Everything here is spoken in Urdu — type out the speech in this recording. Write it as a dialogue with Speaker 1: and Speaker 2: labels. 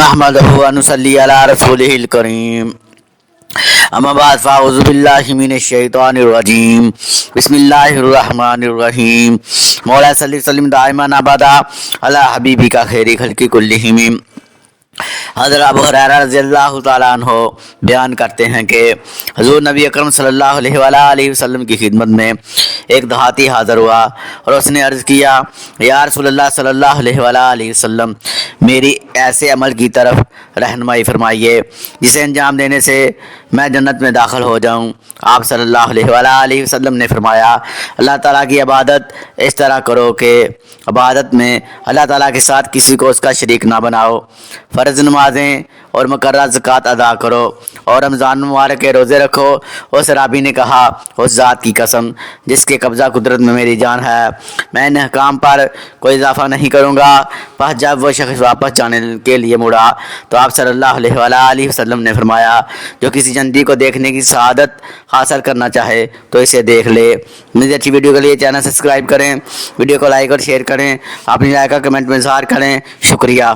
Speaker 1: نحمده ونصلي على رسوله الكريم اما بعد فاعوذ باللہ من الشیطان الرجیم بسم اللہ الرحمن الرحیم مولا صلی وسلم دائما ابدا علی حبیبک خیر خلق کلہم۔ حضرت ابو ہریرہ رضی اللہ تعالیٰ عنہ بیان کرتے ہیں کہ حضور نبی اکرم صلی اللہ علیہ وآلہ وسلم کی خدمت میں ایک دیہاتی حاضر ہوا اور اس نے عرض کیا، یا رسول اللہ صلی اللہ علیہ وآلہ وسلم، میری ایسے عمل کی طرف رہنمائی فرمائیے جسے انجام دینے سے میں جنت میں داخل ہو جاؤں۔ آپ صلی اللہ علیہ وآلہ وسلم نے فرمایا، اللہ تعالیٰ کی عبادت اس طرح کرو کہ عبادت میں اللہ تعالیٰ کے ساتھ کسی کو اس کا شریک نہ بناؤ، فرض نمازیں اور مقررہ زکوٰۃ ادا کرو اور رمضان مبارک کے روزے رکھو۔ اس رابی نے کہا، اس ذات کی قسم جس کے قبضہ قدرت میں میری جان ہے، میں ان احکام پر کوئی اضافہ نہیں کروں گا۔ پس جب وہ شخص واپس جانے کے لیے مڑا تو آپ صلی اللہ علیہ وآلہ وسلم نے فرمایا، جو کسی جنتی کو دیکھنے کی سعادت حاصل کرنا چاہے تو اسے دیکھ لے۔ مزید اچھی ویڈیو کے لیے چینل سبسکرائب کریں، ویڈیو کو لائک اور شیئر کریں، اپنی رائے کا کمنٹ میں اظہار کریں۔ شکریہ۔